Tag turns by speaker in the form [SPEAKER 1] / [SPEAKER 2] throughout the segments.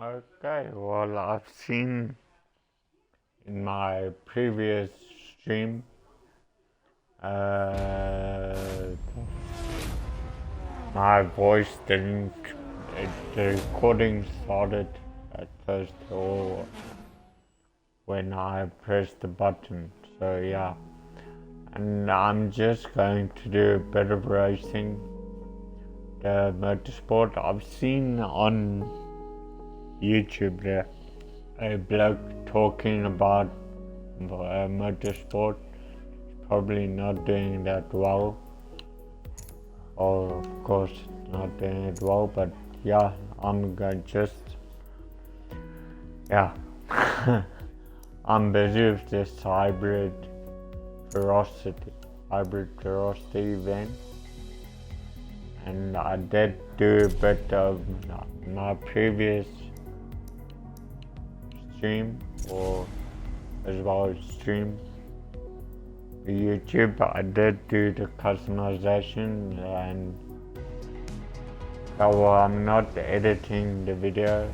[SPEAKER 1] Okay, well, I've seen in my previous stream, uh, my voice didn't, the recording started at first or when I pressed the button, so yeah. And I'm just going to do a bit of racing, the motorsport. I've seen on YouTube there a bloke talking about motorsport, probably not doing that well, or of course not doing it well, but yeah, I'm going yeah, I'm busy with this hybrid ferocity event, and I did do a bit of my previous stream, or as well as stream the YouTube. I did do the customization, and so I'm not editing the video.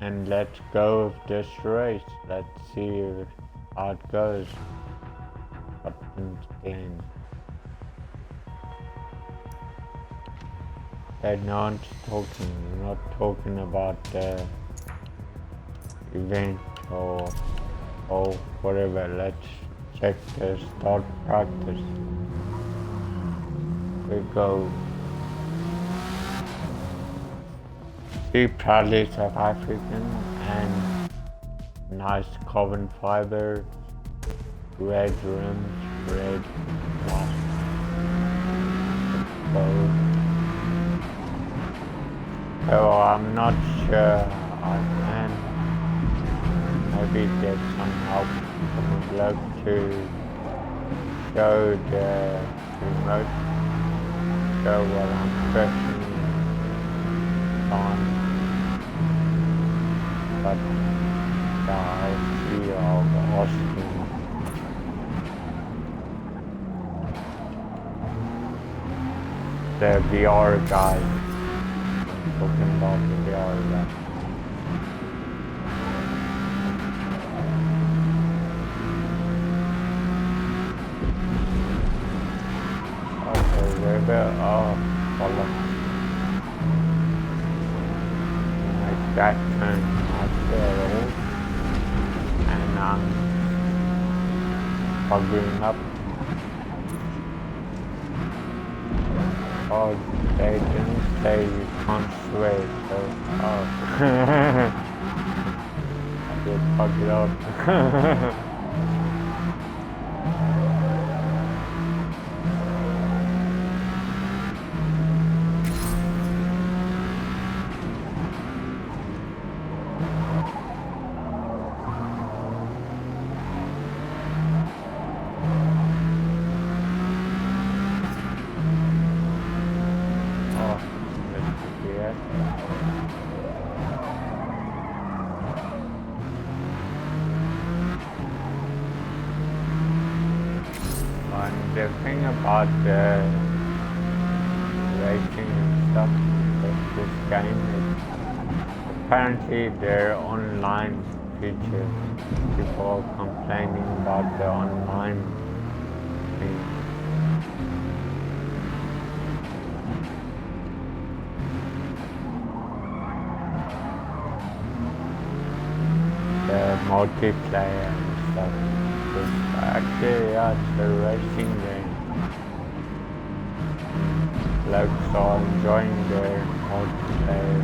[SPEAKER 1] And let's go with this race. Let's see how it goes. Buttons again. They're not talking about the event or whatever. Let's check the start practice. We go. See, proudly South African and nice carbon fiber, red rims, red glass. So I'm not sure I can maybe get some help from a bloke to show the remote, show what I'm pressing on. But I see all the Austin. The VR guy. I'm talking about the VR guy. Okay, river. Follow. Like that turn. And I'm bugging up. Oh, they didn't say you can't sway, so I get bugged up. And the thing about the racing and stuff with this game is apparently their online feature. People are complaining about the online thing. The multiplayer and stuff. Actually, yeah, it's a racing game. Blokes are enjoying their multiplayer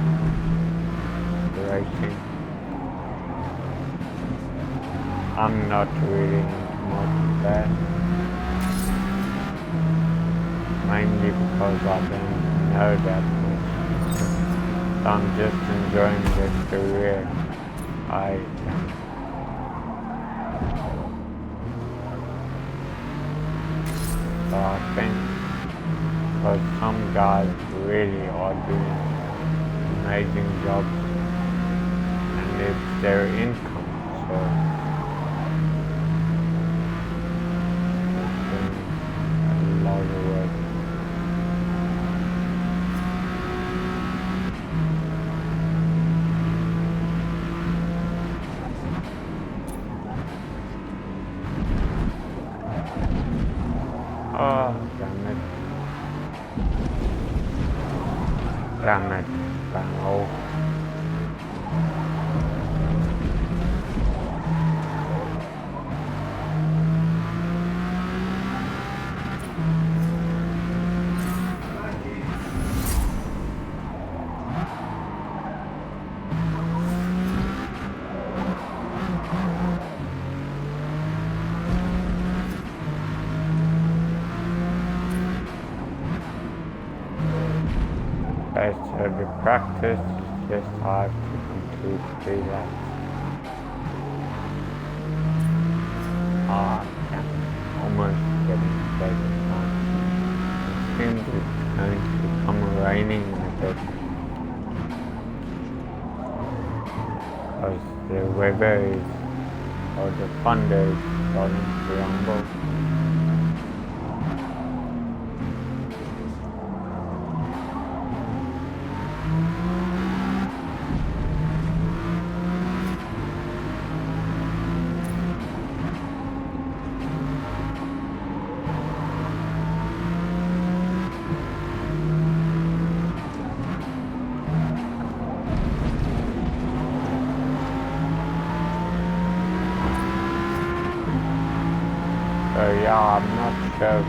[SPEAKER 1] racing. I'm not really into multiplayer, mainly because I don't know that much. So I'm just enjoying the career I So I think because some guys really are doing amazing jobs, and it's their income, so it's doing a lot of work. Damn it, oh. Okay, so the practice is just hard to complete 3 laps. Yeah, almost getting better time. It seems it's going to become raining in a bit. Because the weather is, or the thunder is starting to rumble. So yeah, I'm not sure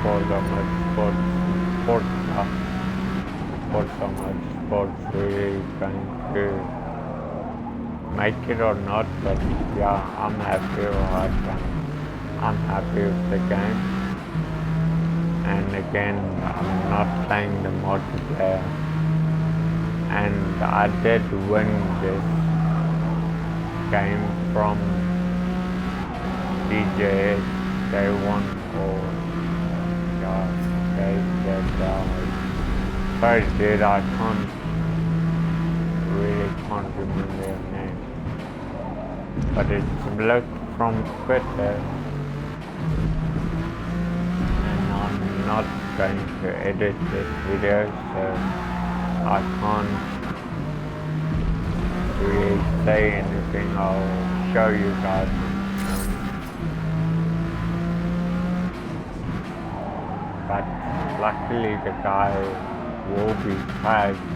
[SPEAKER 1] for so much sports really going to make it or not, but yeah, I'm happy with it. I'm happy with the game. And again, I'm not playing the multiplayer. And I did win this game from DJS. They won, or yeah, they first did. I really can't remember their name, but it's a bloke from Twitter, and I'm not going to edit this video, so I can't really say anything. I'll show you guys. But luckily the guy will be tagged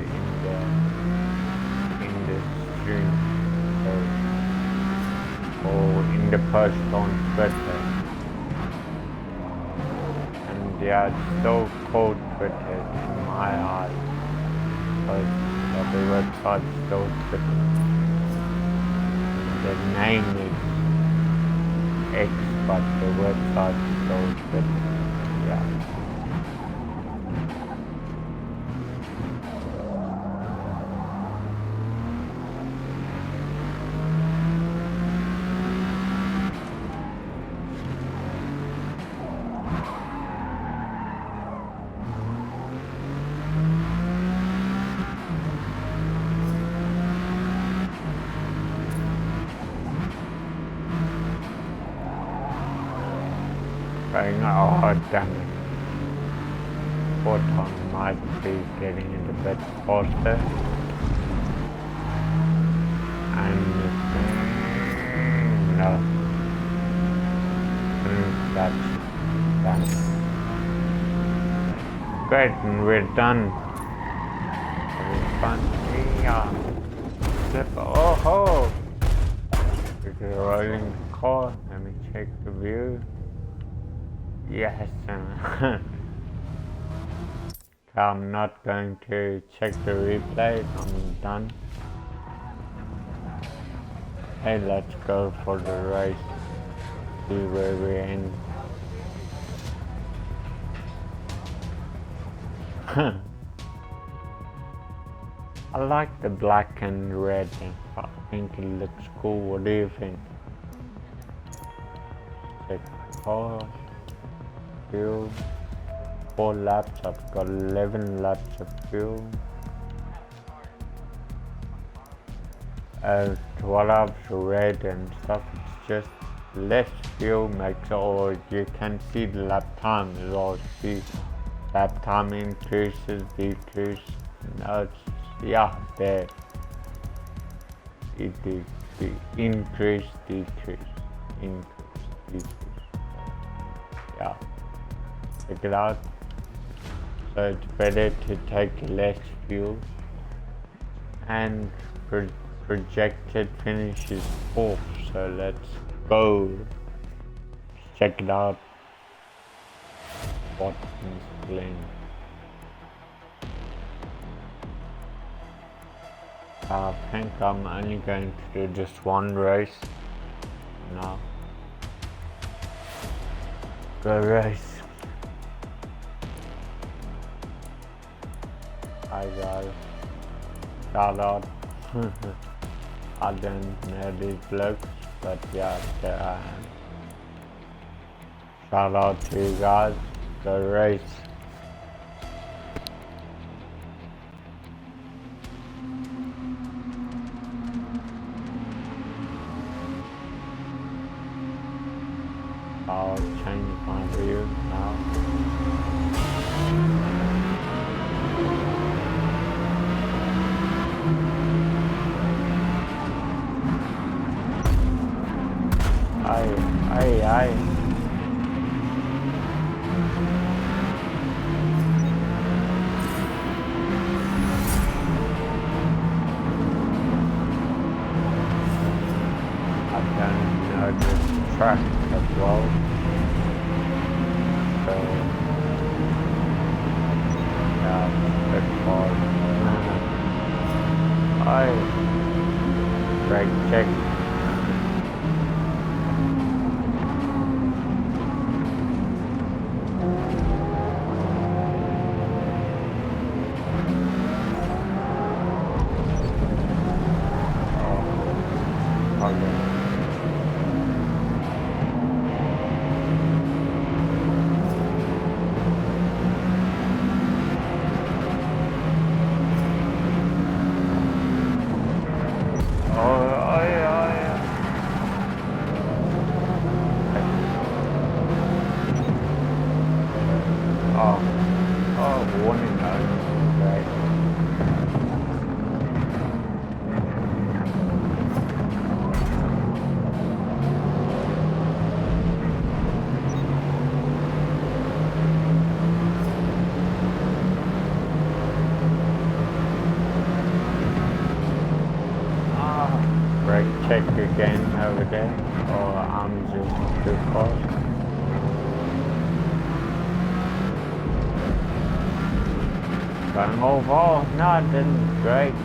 [SPEAKER 1] in the stream, so, or in the post on Twitter. And yeah, it's still called Twitter in my eyes, because the website's still Twitter. The name is X, but the website's still Twitter. Yeah. Oh, damn it. Photon might be getting in a bit faster. And no. That's done. Great, and we're done. Having fun. Yeah. Oh ho! We're rolling the car. Let me check the view. Yes. I'm not going to check the replay. I'm done. Hey, let's go for the race. See where we end. I like the black and red. I think it looks cool. What do you think? Check car. Fuel. 4 laps. I've got 11 laps of fuel. 12 laps red and stuff. It's just less fuel makes, or you can see the lap time as well. See lap time increases, decreases. No, it's, yeah, there. It is the increase, decrease, increase, decrease. Yeah, check it out. So it's better to take less fuel. And projected finish is 4th, so let's go. Check it out. Watkins Glen. I think I'm only going to do just one race now. Go race. Hi guys. Shout out. I don't know these blokes, but yeah, there I am. Shout out to you guys. Go race. I'll change my view now. Aye. I don't know this track as well. So, yeah, it's hard. Brake check. Warning though, right? Brake check again over there, or I'm just too fast. Going over, no, I didn't. Great.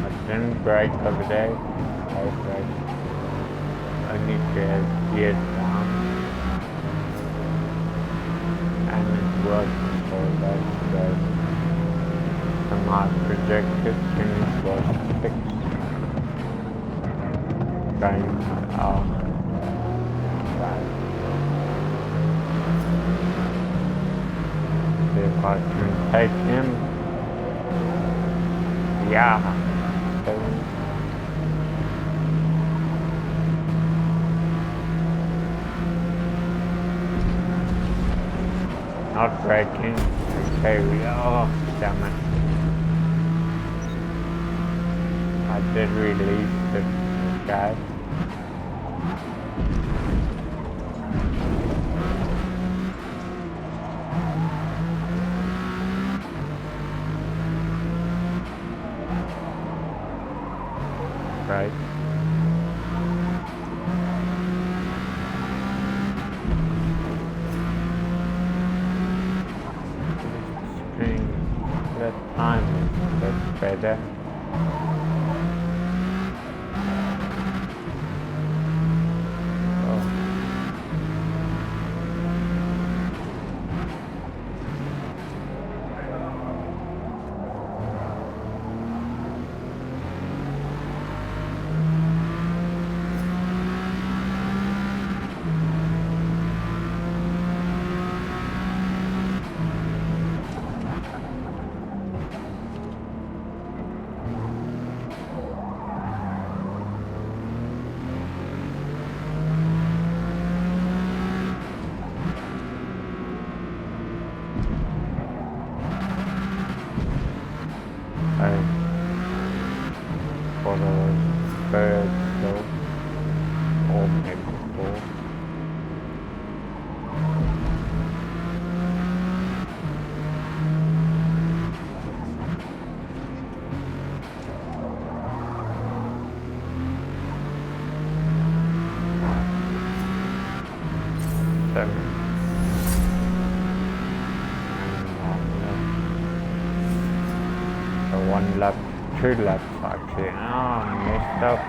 [SPEAKER 1] I didn't brake over there. I was brake. I need to have gears down. And it worked, so that's good. And my projected finish was fixed. Going out. Right. See if I can take him. Yeah. Not braking. Okay, we are. Damn it. I did release the guy. Right. The time is much better. one lap, 2 laps actually. Oh, messed up.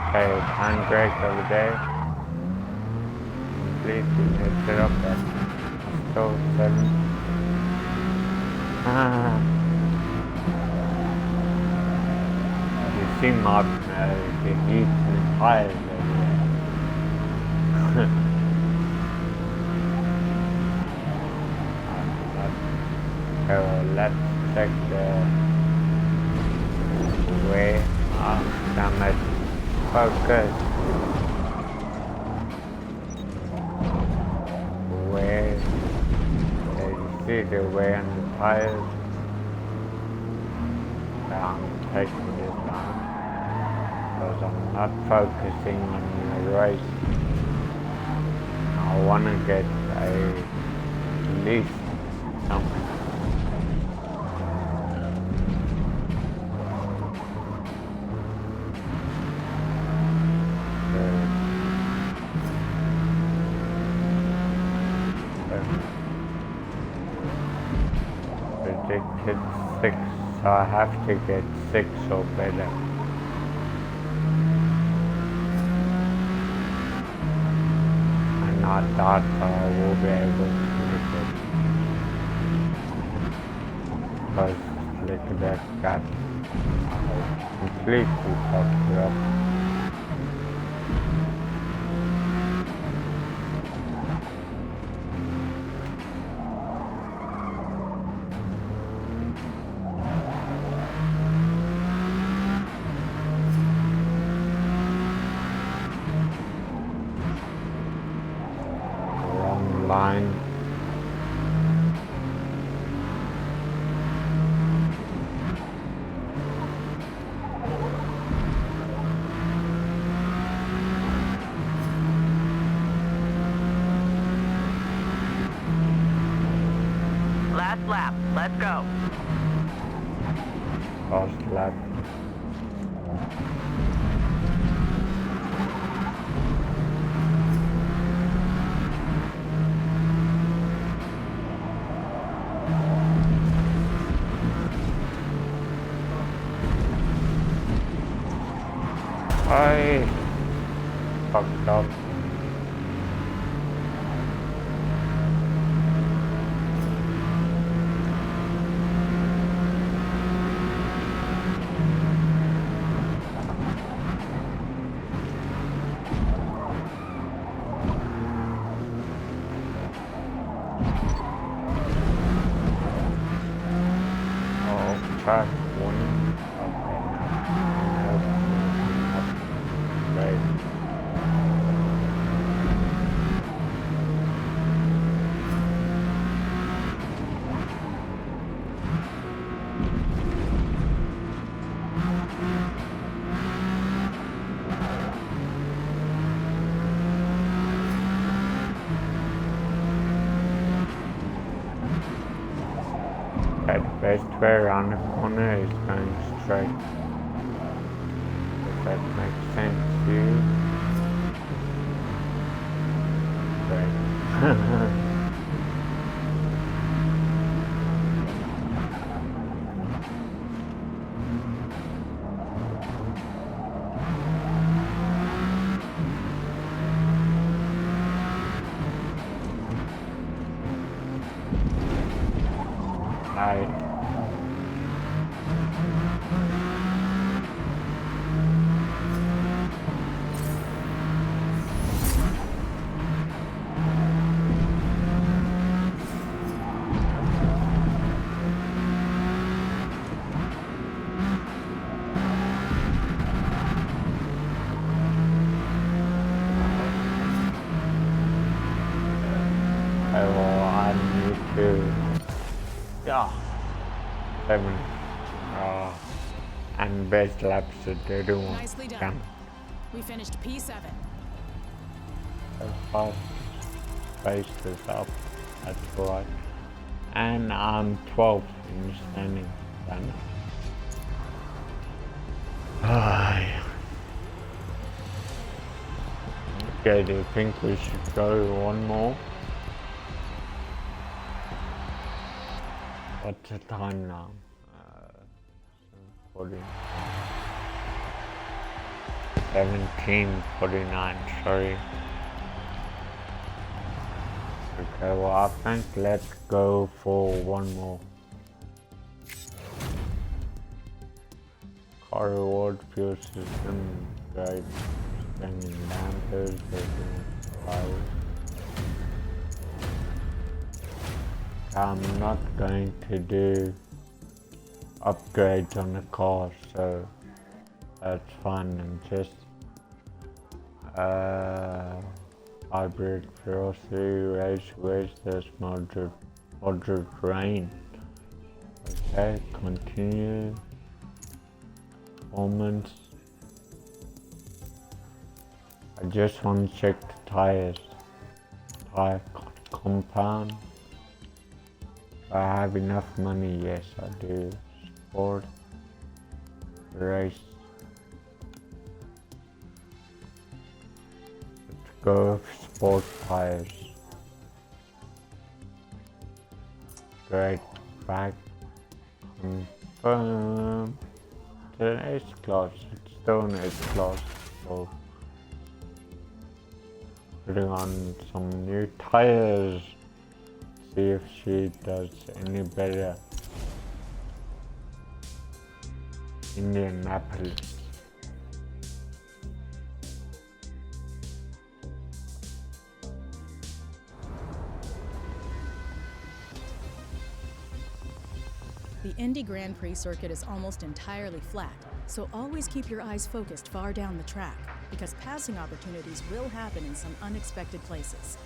[SPEAKER 1] Okay, handbrake over there. Completely messed it up. That's still 7. You see my the heat and the tires everywhere. So let's check the way. Damn it. Focus. Where you see the way on the tires. I'm taking this down because I'm not focusing on the race. I want to get at least something. Predicted 6, so I have to get 6 or better. And I doubt I will be able to make it. Because look at that gap. I completely fucked it up. Line.
[SPEAKER 2] Last lap, let's go.
[SPEAKER 1] Last lap. I fucked up. Oh, track 1. Okay, the best way around the corner is going straight. If that makes sense to you. Great. I need to, 7, and best laps to do one.
[SPEAKER 3] Nicely done. We finished P7.
[SPEAKER 1] So fast, pace is up, that's right. And I'm 12 in standing. Done. Okay, do you think we should go one more? What's the time now? 40, 17:49. Sorry. Okay, well I think let's go for one more. Car reward, fuel system, guide, spending dampers, tires. I'm not going to do upgrades on the car, so that's fine. And just hybrid ferocity, race, there's moderate rain. Okay, continue. Performance. I just want to check the tires. Tire compound. I have enough money, yes I do. Sport. Race. Let's go with sport tires. Great. Back. Confirm. An S class, it's still an S class, so putting on some new tires, see if she does any better. Indianapolis.
[SPEAKER 3] The Indy Grand Prix circuit is almost entirely flat, so always keep your eyes focused far down the track, because passing opportunities will happen in some unexpected places.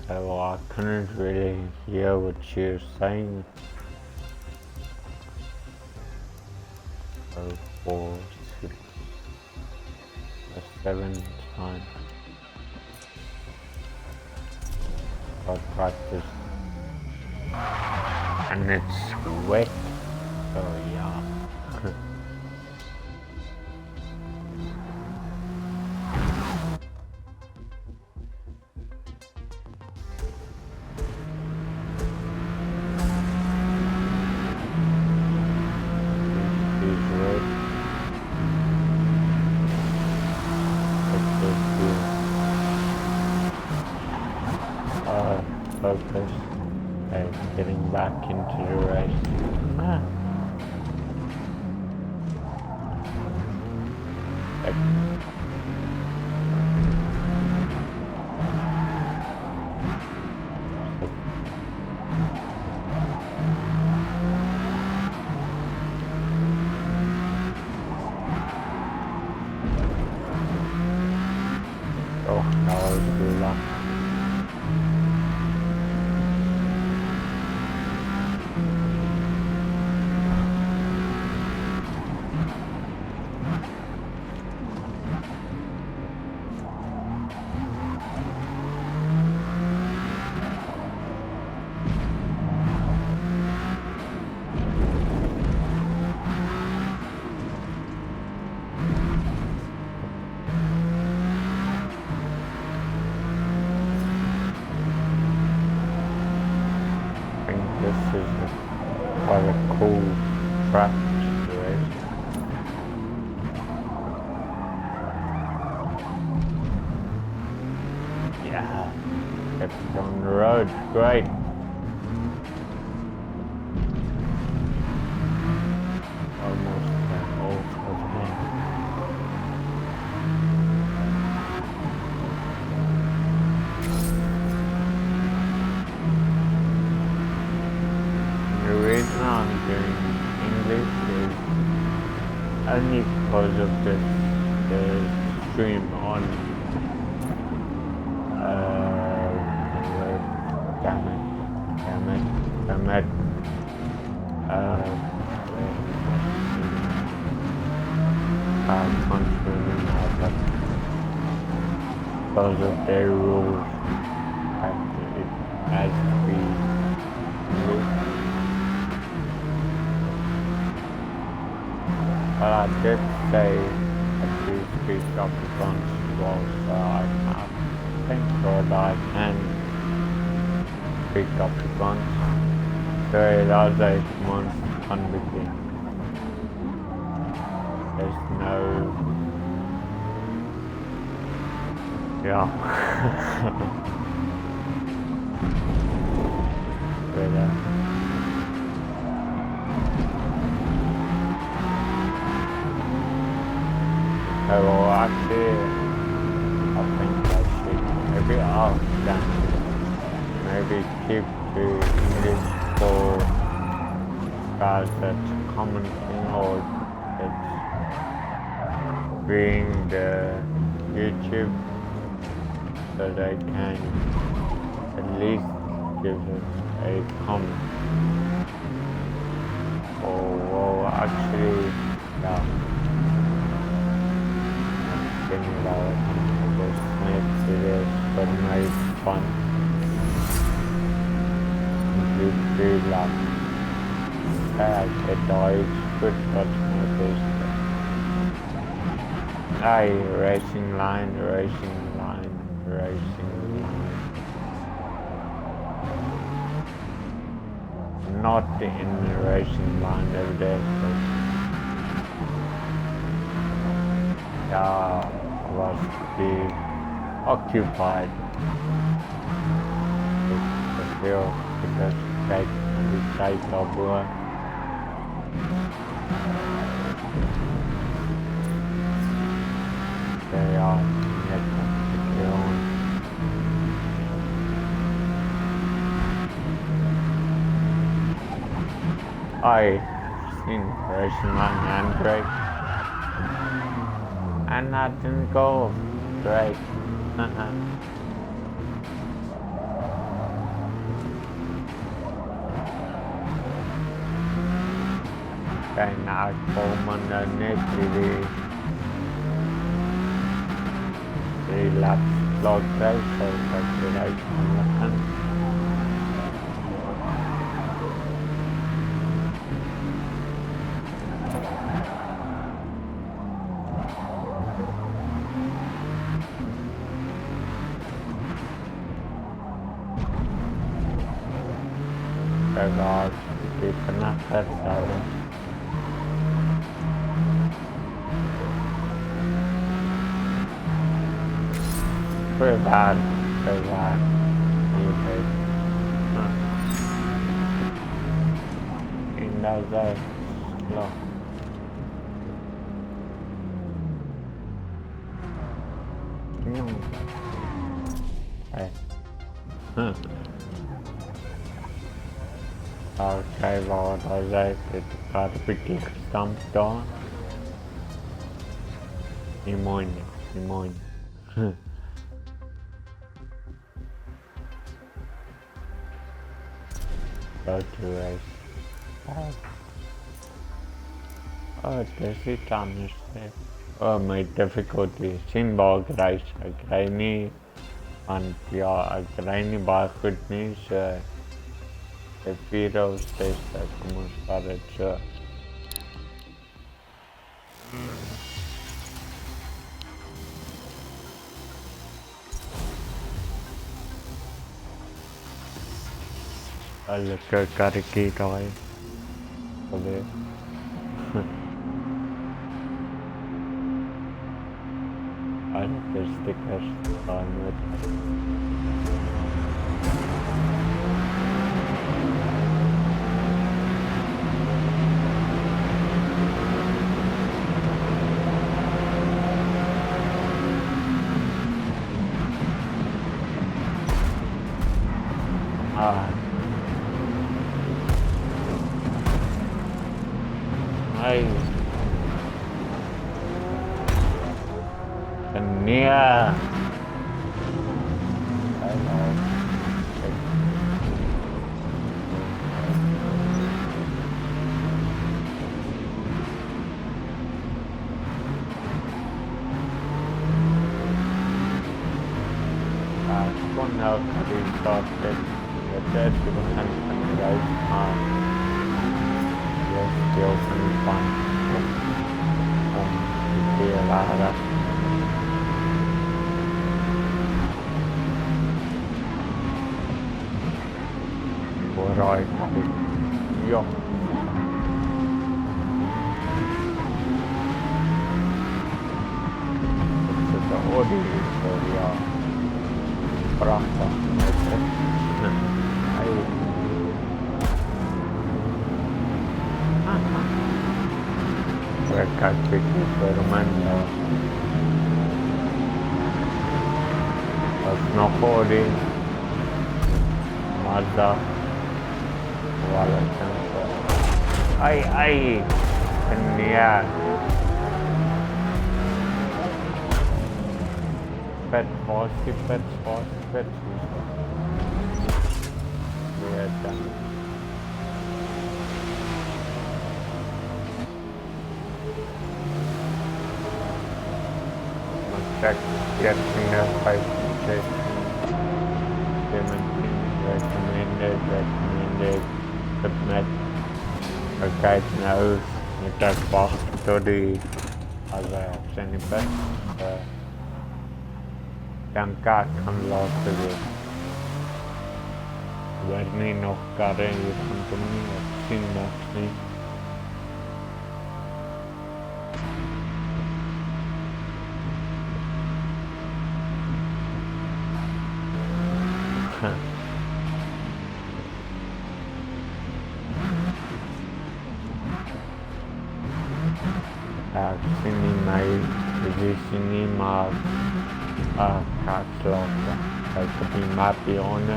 [SPEAKER 1] So I couldn't really hear what she was saying. 4, 6, 7 times. I practice. And it's wet, so yeah. Focus. Okay, getting back into the race. Oh, that was good luck. This is quite a cool track to race. Yeah, kept it on the road, great. Almost all for the reason I'm doing English is only because of the stream on damn it I can't remember but because of their rules it has to be English. But I did say I do speak Afrikaans as well, so I thank God I can speak Afrikaans. That's a month unbegin. There's no yeah. But, well, actually, I think I should maybe ask them maybe keep the English for guys that's common thing or that's being the YouTube so they can at least give us a comment. Or well, actually, yeah. Thinking about this make videos but make fun. Completely love. I said it's good but my best. Racing line. Not in the racing line every day. Was be occupied with the field because they take over. They are yet on. I seen racing line and great. And I didn't go great. Cái nào của mình là nét thì là lo cái sự thật thì đấy là anh. God, we cannot have silence. Very bad. Okay. In that zone, slow. Hey. Okay, vào thời gian thì ta bị kịp stamp đó. Imon. Go to race. This is done. My difficulty. Sin ball race. Grainy and yeah, grainy bar fitness. The video says that someone started I look at Kariki toy for this. I like the stickers on it. Near. Con nào thì có cái tết thì cũng thành phần đấy still some fun thì là đó rồi Ja. Tätä Odi-historiaa. Prahta. Ai. Kaikki Superman. Snowboarding, Mazda, Valentine. Ai, kenia. Pet horsey. Lihat. Check getting a 5 recommended submit okay now you can box to the other option but Danka kan låta det Verni nog karen ju company sin nästan sini map catalog like the map on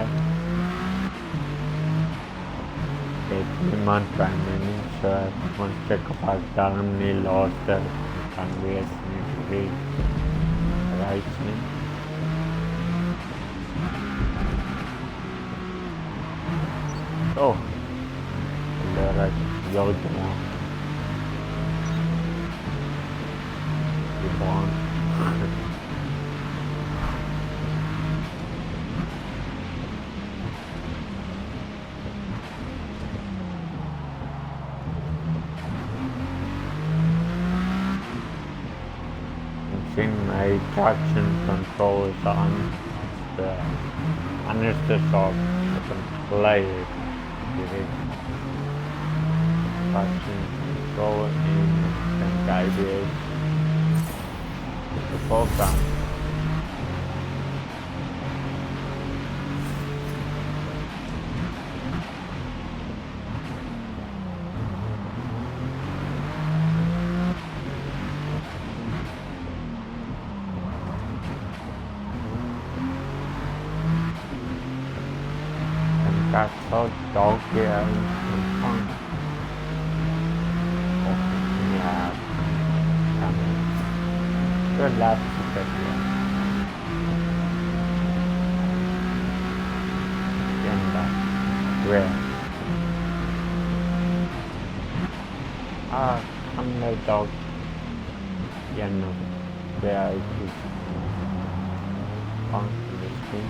[SPEAKER 1] it month and so once check about dalam ni lost kan wes ni right ni oh there are Bond. My traction control is on the understeer of the play traction control in guided the program. Các số chỗ kia con nhà rất là tuyệt vời. Where? Không nơi đâu. Yên nó. Where is this? On the screen.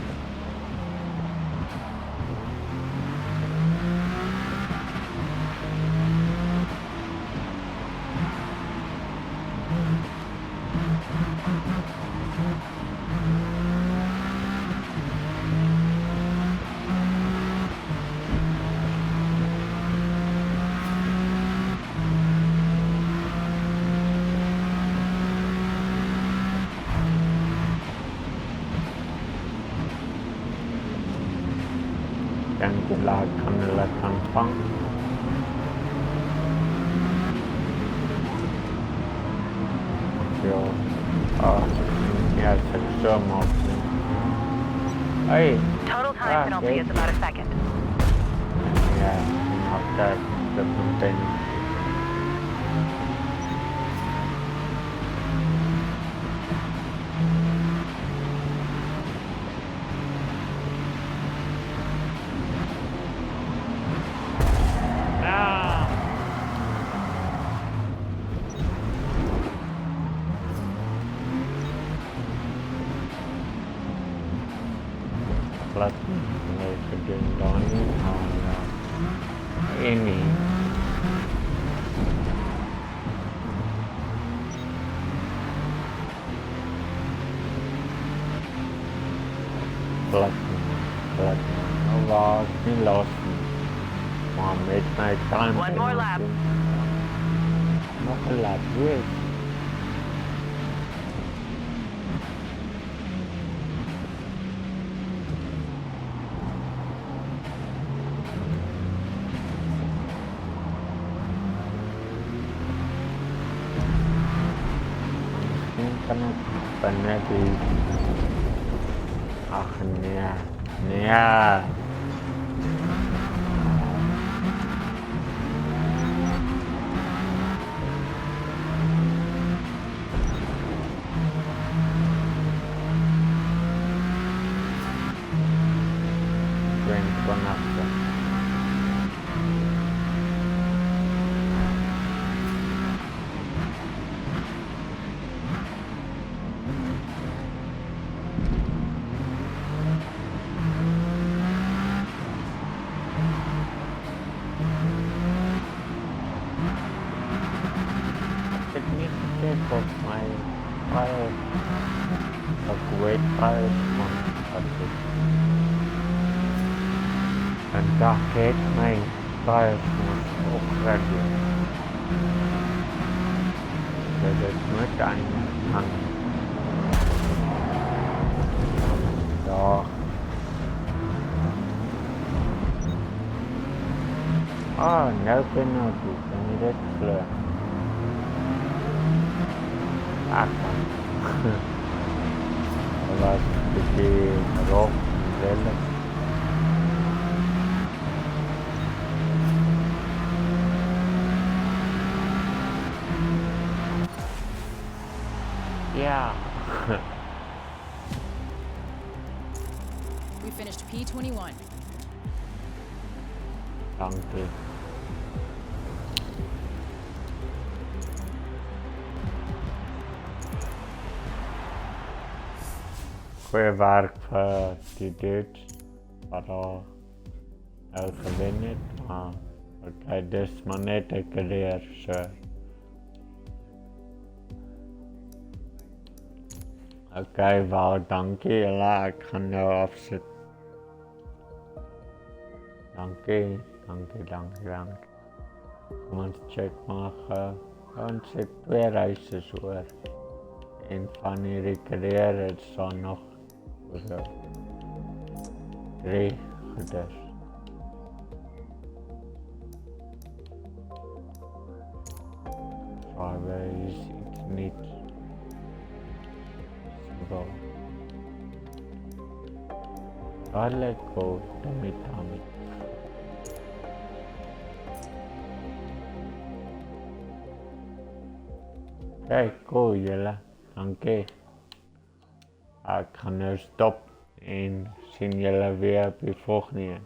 [SPEAKER 1] Dan silakan letakkan pang. Yo, yeah, sexual motion. Hey.
[SPEAKER 2] Total time penalty is about a second.
[SPEAKER 1] Yeah, not that the thing. Plus mereka gendong ini plus lost Maar met my time
[SPEAKER 2] One more lap.
[SPEAKER 1] nog 'n lap weer. Kan ek binne die ag nee. Nee. Vanaf. It needs to take off my file, a great file from Patrick. En daar keek my files was opgeraakt. Dat het moet aan. Daar. Ah, nou penalty. Kan je dit kleur? Ah, dat was een beetje rood en lelijk. Ja.
[SPEAKER 3] We finished P21.
[SPEAKER 1] Dank je. Goeie werk vir die dudes wat al nou gewen het, maar okay, dis maar net 'n career, so. Okay, wel, dankie julle, ek gaan nou afsit. Dankie. Kom ons check maar gou. Ons het 2 reise oor. En van hierdie career het daar nog so 3 goeders. Vader is iets niet. Zo. Let's go, Tommy. Hey, cool julle. Dankie. Ek gaan nou stop en sien julle weer op die volgende een.